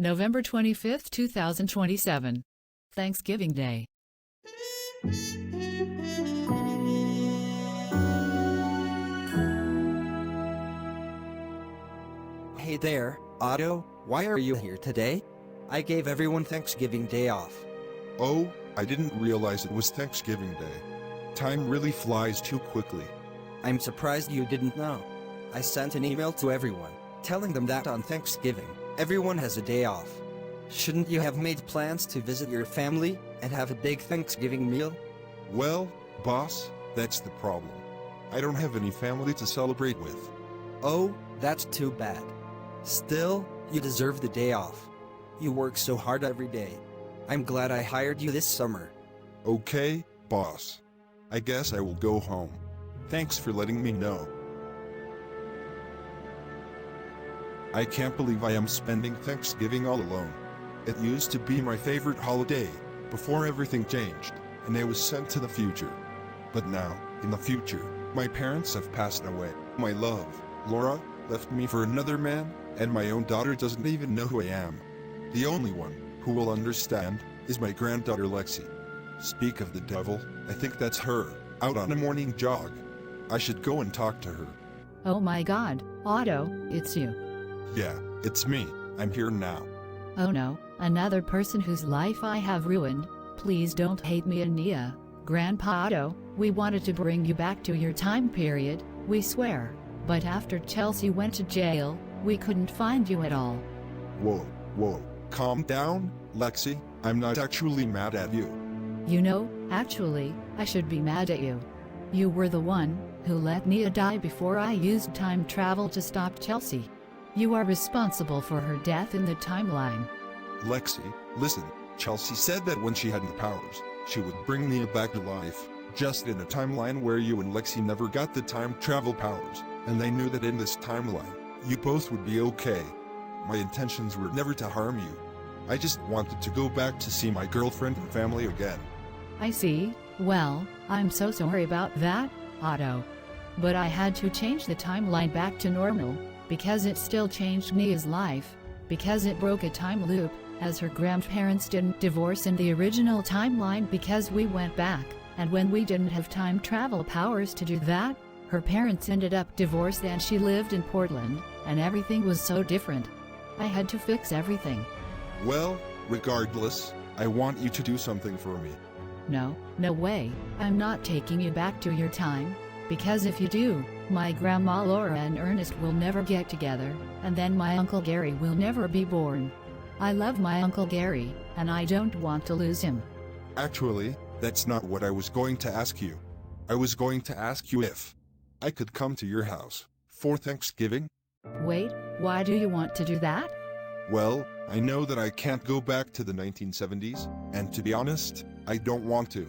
November 25th, 2027. Thanksgiving Day. Hey there, Otto, why are you here today? I gave everyone Thanksgiving Day off. Oh, I didn't realize it was Thanksgiving Day. Time really flies too quickly. I'm surprised you didn't know. I sent an email to everyone, telling them that on Thanksgiving, everyone has a day off. Shouldn't you have made plans to visit your family and have a big Thanksgiving meal? Well, boss, that's the problem. I don't have any family to celebrate with. Oh, that's too bad. Still, you deserve the day off. You work so hard every day. I'm glad I hired you this summer. Okay, boss. I guess I will go home. Thanks for letting me know. I can't believe I am spending Thanksgiving all alone. It used to be my favorite holiday, before everything changed, and I was sent to the future. But now, in the future, my parents have passed away. My love, Laura, left me for another man, and my own daughter doesn't even know who I am. The only one who will understand is my granddaughter Lexi. Speak of the devil, I think that's her, out on a morning jog. I should go and talk to her. Oh my God, Otto, it's you. Yeah, it's me. I'm here now. Oh no, another person whose life I have ruined. Please don't hate me and Nia. Grandpa Otto, we wanted to bring you back to your time period, we swear. But after Chelsea went to jail, we couldn't find you at all. Whoa, calm down, Lexi. I'm not actually mad at you. You know, actually, I should be mad at you. You were the one who let Nia die before I used time travel to stop Chelsea. You are responsible for her death in the timeline. Lexi, listen, Chelsea said that when she had the powers, she would bring Nia back to life, just in a timeline where you and Lexi never got the time travel powers, and they knew that in this timeline, you both would be okay. My intentions were never to harm you. I just wanted to go back to see my girlfriend and family again. I see. Well, I'm so sorry about that, Otto. But I had to change the timeline back to normal, because it still changed Nia's life, because it broke a time loop, as her grandparents didn't divorce in the original timeline because we went back, and when we didn't have time travel powers to do that, her parents ended up divorced and she lived in Portland, and everything was so different. I had to fix everything. Well, regardless, I want you to do something for me. No way, I'm not taking you back to your time, because if you do, my grandma Laura and Ernest will never get together, and then my Uncle Gary will never be born. I love my Uncle Gary, and I don't want to lose him. Actually, that's not what I was going to ask you. I was going to ask you if I could come to your house for Thanksgiving. Wait, why do you want to do that? Well, I know that I can't go back to the 1970s, and to be honest, I don't want to.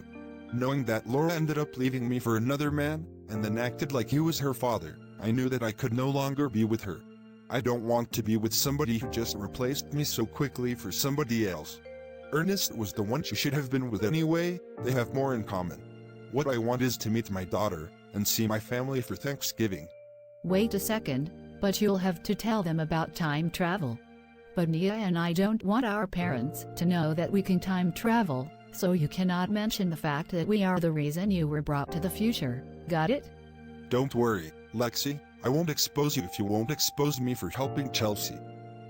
Knowing that Laura ended up leaving me for another man, and then acted like he was her father, I knew that I could no longer be with her. I don't want to be with somebody who just replaced me so quickly for somebody else. Ernest was the one she should have been with anyway, they have more in common. What I want is to meet my daughter, and see my family for Thanksgiving. Wait a second, but you'll have to tell them about time travel. But Nia and I don't want our parents to know that we can time travel, so you cannot mention the fact that we are the reason you were brought to the future, got it? Don't worry, Lexi, I won't expose you if you won't expose me for helping Chelsea.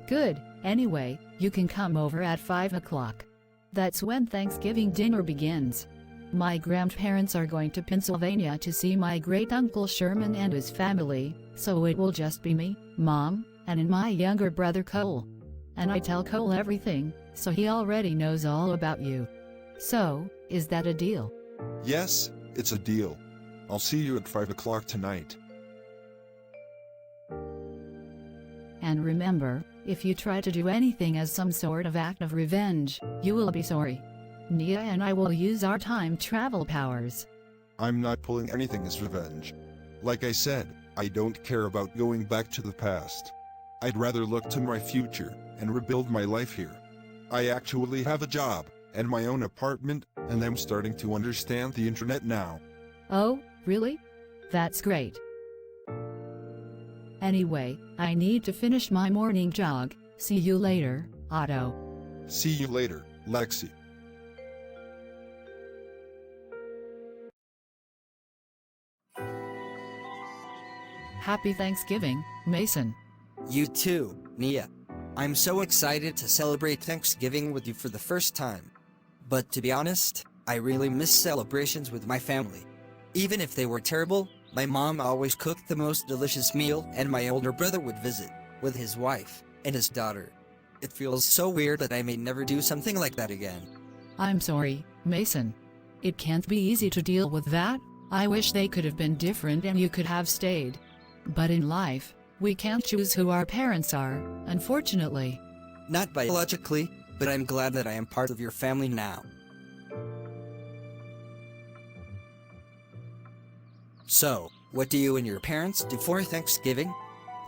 Good, anyway, you can come over at 5 o'clock. That's when Thanksgiving dinner begins. My grandparents are going to Pennsylvania to see my great-uncle Sherman and his family, so it will just be me, Mom, and my younger brother Cole. And I tell Cole everything, so he already knows all about you. So, is that a deal? Yes, it's a deal. I'll see you at 5 o'clock tonight. And remember, if you try to do anything as some sort of act of revenge, you will be sorry. Nia and I will use our time travel powers. I'm not pulling anything as revenge. Like I said, I don't care about going back to the past. I'd rather look to my future and rebuild my life here. I actually have a job and my own apartment, and I'm starting to understand the internet now. Oh, really? That's great. Anyway, I need to finish my morning jog. See you later, Otto. See you later, Lexi. Happy Thanksgiving, Mason. You too, Nia. I'm so excited to celebrate Thanksgiving with you for the first time. But to be honest, I really miss celebrations with my family. Even if they were terrible, my mom always cooked the most delicious meal, and my older brother would visit with his wife and his daughter. It feels so weird that I may never do something like that again. I'm sorry, Mason. It can't be easy to deal with that. I wish they could have been different and you could have stayed. But in life, we can't choose who our parents are, unfortunately. Not biologically, but I'm glad that I am part of your family now. So, what do you and your parents do for Thanksgiving?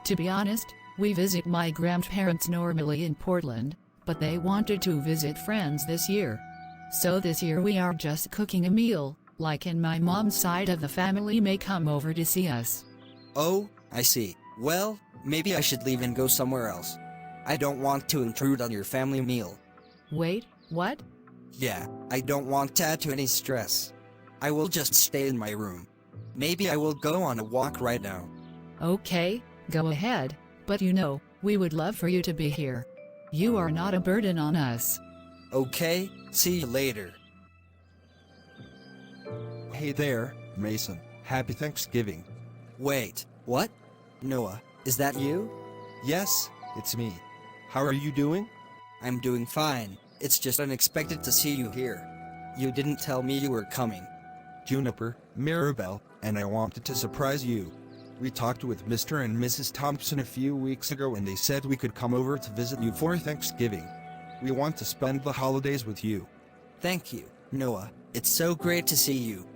To be honest, we visit my grandparents normally in Portland, but they wanted to visit friends this year. So this year we are just cooking a meal, like in my mom's side of the family may come over to see us. Oh, I see. Well, maybe I should leave and go somewhere else. I don't want to intrude on your family meal. Wait, what? Yeah, I don't want to add to any stress. I will just stay in my room. Maybe I will go on a walk right now. Okay, go ahead, but we would love for you to be here. You are not a burden on us. Okay, see you later. Hey there, Mason. Happy Thanksgiving. Wait, what? Noah, is that you? Yes, it's me. How are you doing? I'm doing fine. It's just unexpected to see you here. You didn't tell me you were coming. Juniper, Mirabelle, and I wanted to surprise you. We talked with Mr. and Mrs. Thompson a few weeks ago and they said we could come over to visit you for Thanksgiving. We want to spend the holidays with you. Thank you, Noah. It's so great to see you.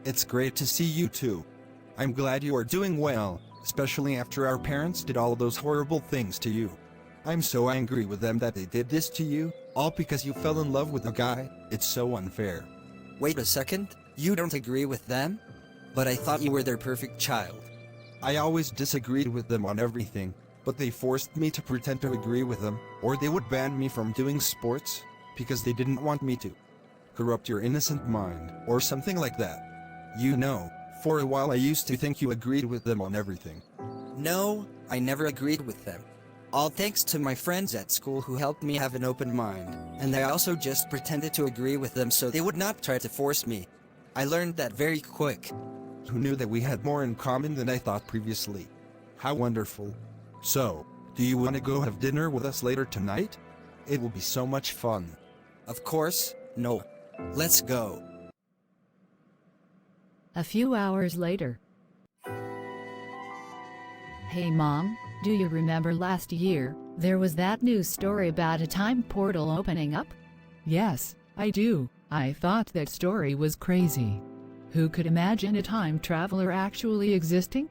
It's great to see you too. I'm glad you are doing well, especially after our parents did all those horrible things to you. I'm so angry with them that they did this to you, all because you fell in love with a guy. It's so unfair. Wait a second, you don't agree with them? But I thought you were their perfect child. I always disagreed with them on everything, but they forced me to pretend to agree with them, or they would ban me from doing sports, because they didn't want me to corrupt your innocent mind, or something like that. You know, for a while I used to think you agreed with them on everything. No, I never agreed with them. All thanks to my friends at school who helped me have an open mind, and I also just pretended to agree with them so they would not try to force me. I learned that very quick. Who knew that we had more in common than I thought previously? How wonderful. So, do you want to go have dinner with us later tonight? It will be so much fun. Of course, no. Let's go. A few hours later. Hey Mom, do you remember last year, there was that news story about a time portal opening up? Yes, I do. I thought that story was crazy. Who could imagine a time traveler actually existing?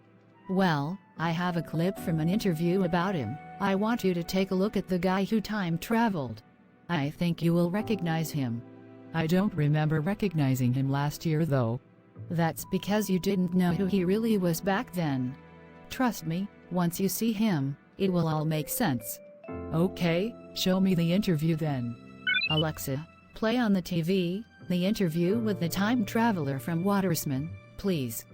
Well, I have a clip from an interview about him. I want you to take a look at the guy who time traveled. I think you will recognize him. I don't remember recognizing him last year though. That's because you didn't know who he really was back then. Trust me, once you see him, it will all make sense. Okay, show me the interview then. Alexa, play on the TV, the interview with the time traveler from Watersman, please.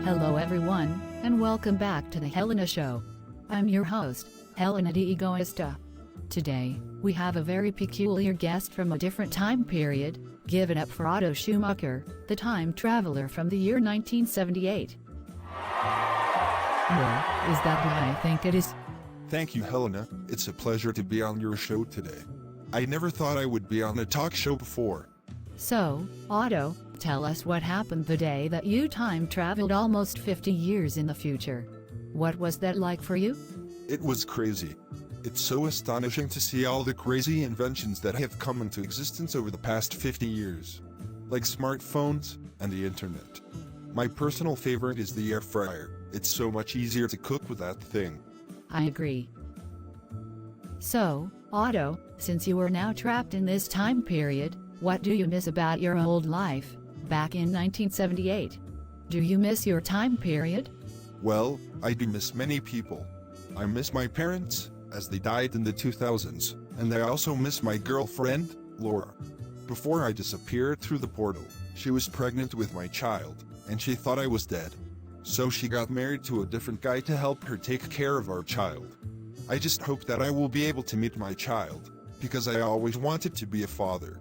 Hello everyone, and welcome back to the Helena Show. I'm your host, Helena de Egoista. Today, we have a very peculiar guest from a different time period. Give it up for Otto Schumacher, the time traveler from the year 1978. Well, is that what I think it is? Thank you, Helena. It's a pleasure to be on your show today. I never thought I would be on a talk show before. So, Otto, tell us what happened the day that you time traveled almost 50 years in the future. What was that like for you? It was crazy. It's so astonishing to see all the crazy inventions that have come into existence over the past 50 years. Like smartphones and the internet. My personal favorite is the air fryer. It's so much easier to cook with that thing. I agree. So, Otto, since you are now trapped in this time period, what do you miss about your old life, back in 1978? Do you miss your time period? Well, I do miss many people. I miss my parents, as they died in the 2000s, and I also miss my girlfriend, Laura. Before I disappeared through the portal, she was pregnant with my child, and she thought I was dead. So she got married to a different guy to help her take care of our child. I just hope that I will be able to meet my child, because I always wanted to be a father.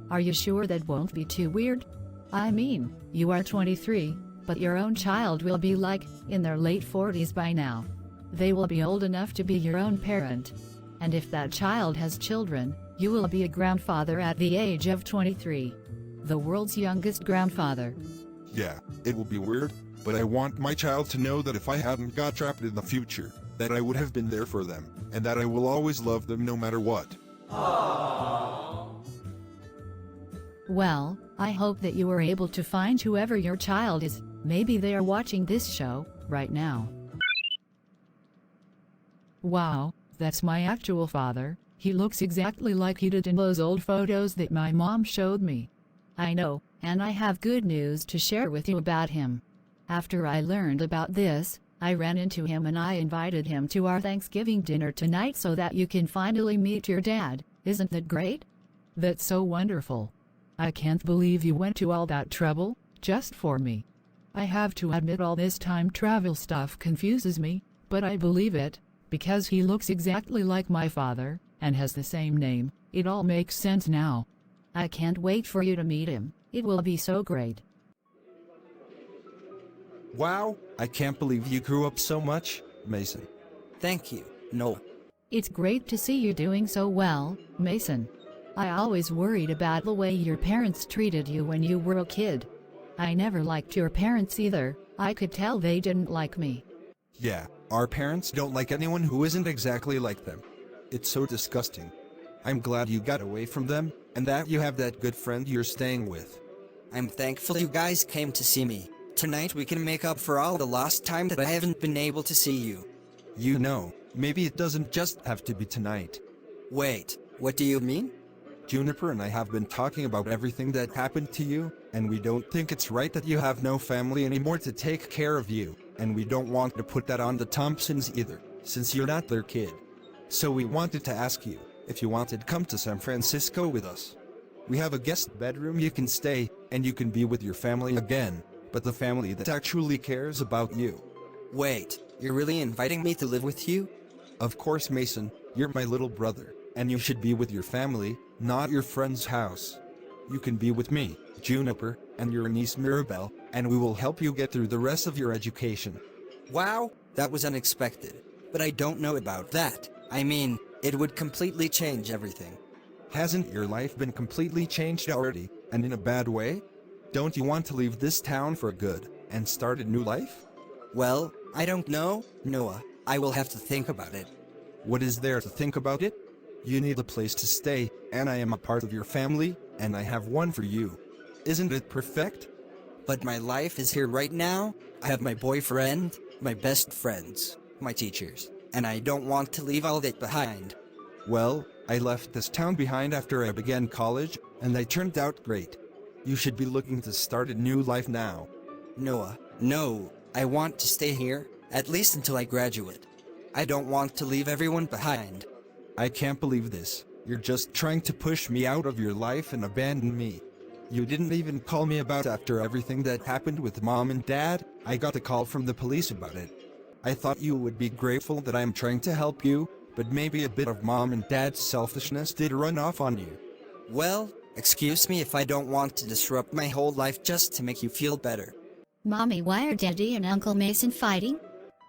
Are you sure that won't be too weird? I mean, you are 23, but your own child will be like, in their late 40s by now. They will be old enough to be your own parent. And if that child has children, you will be a grandfather at the age of 23. The world's youngest grandfather. Yeah, it will be weird, but I want my child to know that if I hadn't got trapped in the future, that I would have been there for them, and that I will always love them no matter what. Well, I hope that you were able to find whoever your child is. Maybe they are watching this show right now. Wow, that's my actual father. He looks exactly like he did in those old photos that my mom showed me. I know, and I have good news to share with you about him. After I learned about this, I ran into him and I invited him to our Thanksgiving dinner tonight so that you can finally meet your dad. Isn't that great? That's so wonderful. I can't believe you went to all that trouble, just for me. I have to admit all this time travel stuff confuses me, but I believe it, because he looks exactly like my father, and has the same name. It all makes sense now. I can't wait for you to meet him. It will be so great. Wow, I can't believe you grew up so much, Mason. Thank you, Noah. It's great to see you doing so well, Mason. I always worried about the way your parents treated you when you were a kid. I never liked your parents either. I could tell they didn't like me. Yeah, our parents don't like anyone who isn't exactly like them. It's so disgusting. I'm glad you got away from them, and that you have that good friend you're staying with. I'm thankful you guys came to see me. Tonight we can make up for all the lost time that I haven't been able to see you. You know, maybe it doesn't just have to be tonight. Wait, what do you mean? Juniper and I have been talking about everything that happened to you, and we don't think it's right that you have no family anymore to take care of you, and we don't want to put that on the Thompsons either, since you're not their kid. So we wanted to ask you if you wanted to come to San Francisco with us. We have a guest bedroom you can stay, and you can be with your family again, but the family that actually cares about you. Wait, you're really inviting me to live with you? Of course, Mason, you're my little brother, and you should be with your family, not your friend's house. You can be with me, Juniper, and your niece Mirabelle, and we will help you get through the rest of your education. Wow, that was unexpected, but I don't know about that. I mean, it would completely change everything. Hasn't your life been completely changed already, and in a bad way? Don't you want to leave this town for good, and start a new life? Well, I don't know, Noah. I will have to think about it. What is there to think about it? You need a place to stay, and I am a part of your family, and I have one for you. Isn't it perfect? But my life is here right now. I have my boyfriend, my best friends, my teachers, and I don't want to leave all that behind. Well, I left this town behind after I began college, and they turned out great. You should be looking to start a new life now. Noah, no, I want to stay here, at least until I graduate. I don't want to leave everyone behind. I can't believe this. You're just trying to push me out of your life and abandon me. You didn't even call me about after everything that happened with Mom and Dad. I got a call from the police about it. I thought you would be grateful that I'm trying to help you, but maybe a bit of Mom and Dad's selfishness did run off on you. Well, excuse me if I don't want to disrupt my whole life just to make you feel better. Mommy, why are Daddy and Uncle Mason fighting?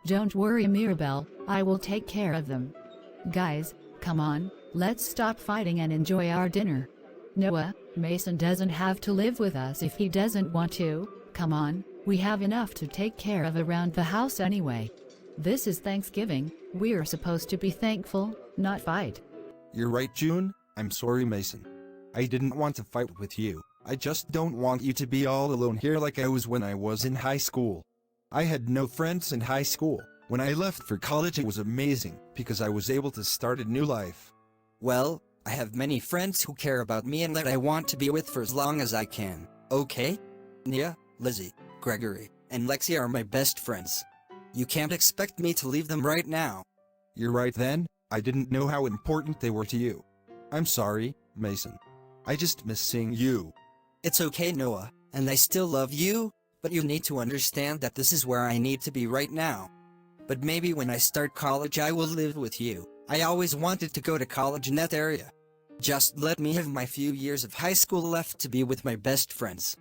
Don't worry, Mirabelle, I will take care of them. Guys, come on, let's stop fighting and enjoy our dinner. Noah, Mason doesn't have to live with us if he doesn't want to. Come on, we have enough to take care of around the house anyway. This is Thanksgiving, we're supposed to be thankful, not fight. You're right, June. I'm sorry, Mason. I didn't want to fight with you. I just don't want you to be all alone here like I was when I was in high school. I had no friends in high school. When I left for college, it was amazing because I was able to start a new life. Well, I have many friends who care about me and that I want to be with for as long as I can, okay? Nia, Lizzie, Gregory, and Lexi are my best friends. You can't expect me to leave them right now. You're right then, I didn't know how important they were to you. I'm sorry, Mason. I just miss seeing you. It's okay, Noah, and I still love you, but you need to understand that this is where I need to be right now. But maybe when I start college I will live with you. I always wanted to go to college in that area. Just let me have my few years of high school left to be with my best friends.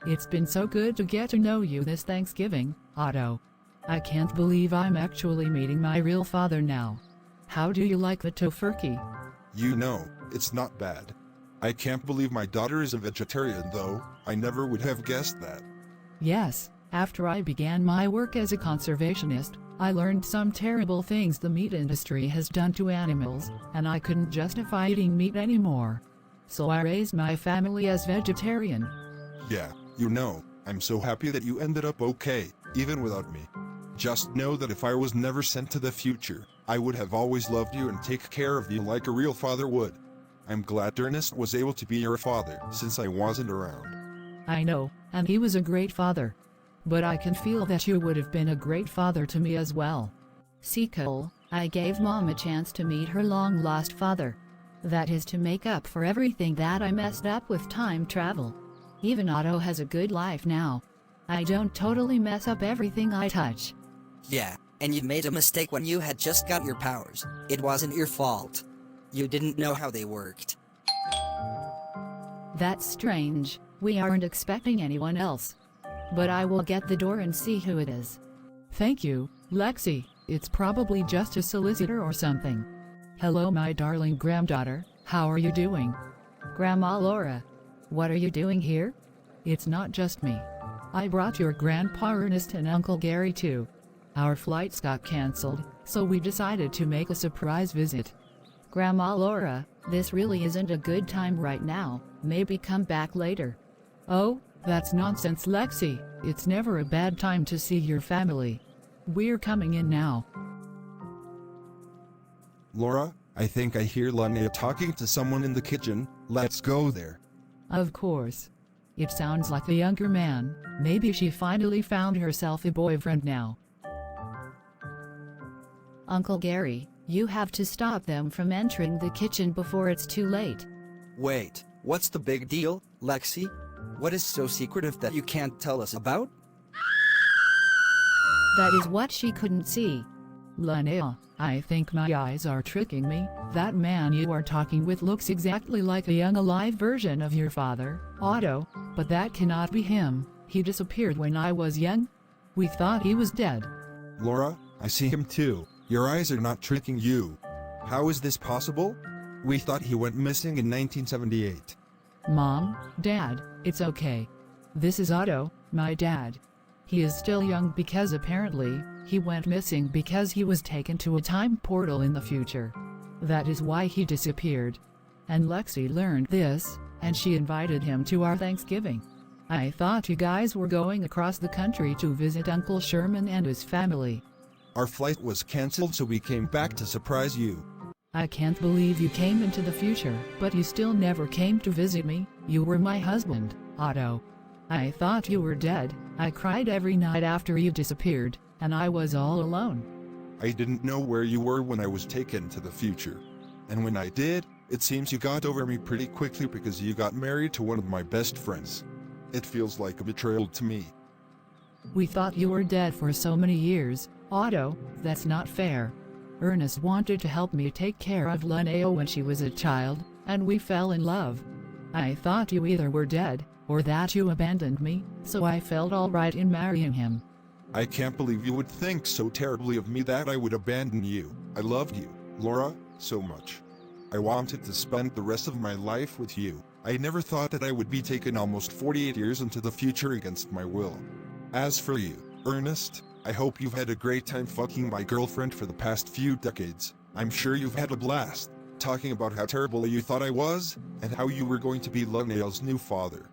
It's been so good to get to know you this Thanksgiving, Otto. I can't believe I'm actually meeting my real father now. How do you like the tofurkey? You know, it's not bad. I can't believe my daughter is a vegetarian though, I never would have guessed that. Yes, after I began my work as a conservationist, I learned some terrible things the meat industry has done to animals, and I couldn't justify eating meat anymore. So I raised my family as vegetarian. Yeah, you know, I'm so happy that you ended up okay, even without me. Just know that if I was never sent to the future, I would have always loved you and take care of you like a real father would. I'm glad Ernest was able to be your father since I wasn't around. I know, and he was a great father. But I can feel that you would have been a great father to me as well. See, Cole, I gave Mom a chance to meet her long-lost father. That is to make up for everything that I messed up with time travel. Even Otto has a good life now. I don't totally mess up everything I touch. Yeah, and you made a mistake when you had just got your powers. It wasn't your fault. You didn't know how they worked. That's strange. We aren't expecting anyone else. But I will get the door and see who it is. Thank you, Lexi. It's probably just a solicitor or something. Hello, my darling granddaughter. How are you doing? Grandma Laura. What are you doing here? It's not just me. I brought your Grandpa Ernest and Uncle Gary too. Our flights got canceled, so we decided to make a surprise visit. Grandma Laura, this really isn't a good time right now. Maybe come back later. Oh, that's nonsense, Lexi. It's never a bad time to see your family. We're coming in now. Laura, I think I hear Linnea talking to someone in the kitchen. Let's go there. Of course. It sounds like a younger man. Maybe she finally found herself a boyfriend now. Uncle Gary, you have to stop them from entering the kitchen before it's too late. Wait, what's the big deal, Lexi? What is so secretive that you can't tell us about? That is what she couldn't see. Linnea, I think my eyes are tricking me. That man you are talking with looks exactly like a young alive version of your father, Otto, but that cannot be him. He disappeared when I was young. We thought he was dead. Laura, I see him too. Your eyes are not tricking you. How is this possible? We thought he went missing in 1978. Mom, Dad, it's okay. This is Otto, my dad. He is still young because apparently, he went missing because he was taken to a time portal in the future. That is why he disappeared. And Lexi learned this, and she invited him to our Thanksgiving. I thought you guys were going across the country to visit Uncle Sherman and his family. Our flight was canceled, so we came back to surprise you. I can't believe you came into the future, but you still never came to visit me. You were my husband, Otto. I thought you were dead. I cried every night after you disappeared, and I was all alone. I didn't know where you were when I was taken to the future. And when I did, it seems you got over me pretty quickly because you got married to one of my best friends. It feels like a betrayal to me. We thought you were dead for so many years, Otto. That's not fair. Ernest wanted to help me take care of Linnea when she was a child, and we fell in love. I thought you either were dead, or that you abandoned me, so I felt all right in marrying him. I can't believe you would think so terribly of me that I would abandon you. I loved you, Laura, so much. I wanted to spend the rest of my life with you. I never thought that I would be taken almost 48 years into the future against my will. As for you, Ernest, I hope you've had a great time fucking my girlfriend for the past few decades. I'm sure you've had a blast, talking about how terrible you thought I was, and how you were going to be Linnea's new father.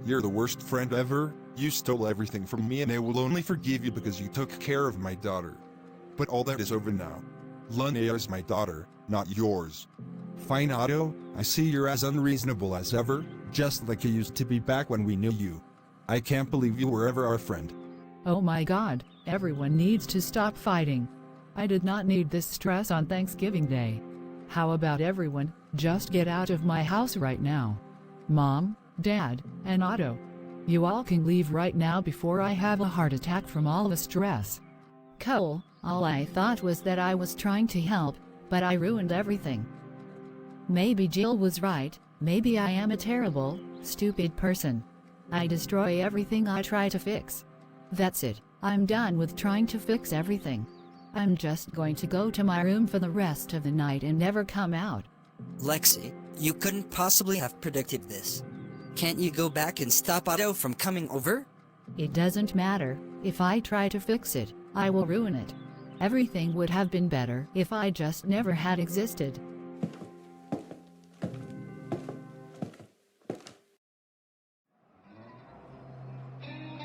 You're the worst friend ever. You stole everything from me and I will only forgive you because you took care of my daughter. But all that is over now. Linnea is my daughter, not yours. Fine, Otto, I see you're as unreasonable as ever, just like you used to be back when we knew you. I can't believe you were ever our friend. Oh my god, everyone needs to stop fighting. I did not need this stress on Thanksgiving Day. How about everyone just get out of my house right now? Mom, Dad, and Otto. You all can leave right now before I have a heart attack from all the stress. Cole, all I thought was that I was trying to help, but I ruined everything. Maybe Jill was right, maybe I am a terrible, stupid person. I destroy everything I try to fix. That's it, I'm done with trying to fix everything. I'm just going to go to my room for the rest of the night and never come out. Lexi, you couldn't possibly have predicted this. Can't you go back and stop Otto from coming over? It doesn't matter. If I try to fix it, I will ruin it. Everything would have been better if I just never had existed.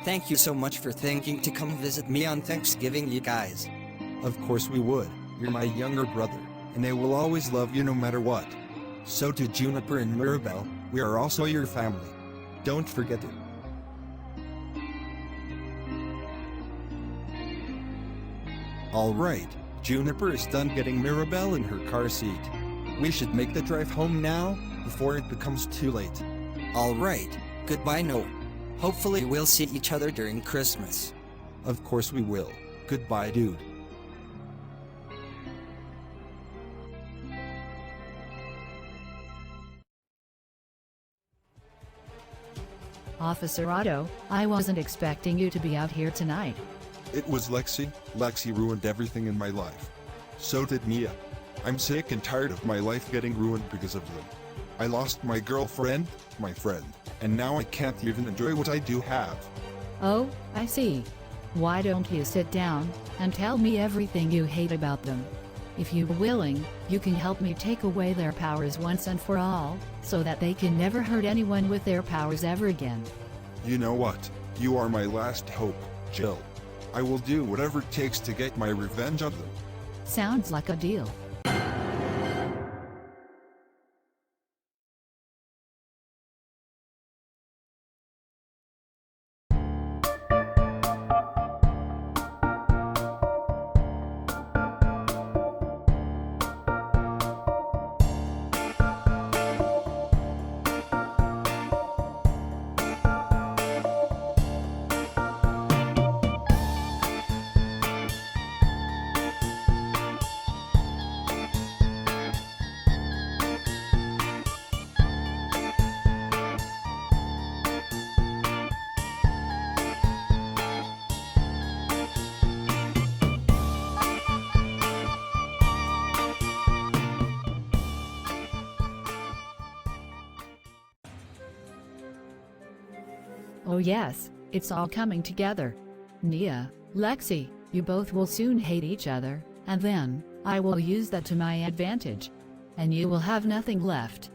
Thank you so much for thinking to come visit me on Thanksgiving, you guys. Of course we would. You're my younger brother, and I will always love you no matter what. So to Juniper and Mirabelle, we are also your family. Don't forget it. Alright, Juniper is done getting Mirabelle in her car seat. We should make the drive home now, before it becomes too late. Alright, goodbye Noah. Hopefully we'll see each other during Christmas. Of course we will. Goodbye, dude. Officer Otto, I wasn't expecting you to be out here tonight. It was Lexi. Lexi ruined everything in my life. So did Nia. I'm sick and tired of my life getting ruined because of them. I lost my girlfriend, my friend, and now I can't even enjoy what I do have. Oh, I see. Why don't you sit down and tell me everything you hate about them? If you're willing, you can help me take away their powers once and for all, so that they can never hurt anyone with their powers ever again. You know what? You are my last hope, Jill. I will do whatever it takes to get my revenge on them. Sounds like a deal. Oh yes, it's all coming together. Nia, Lexi, you both will soon hate each other, and then, I will use that to my advantage. And you will have nothing left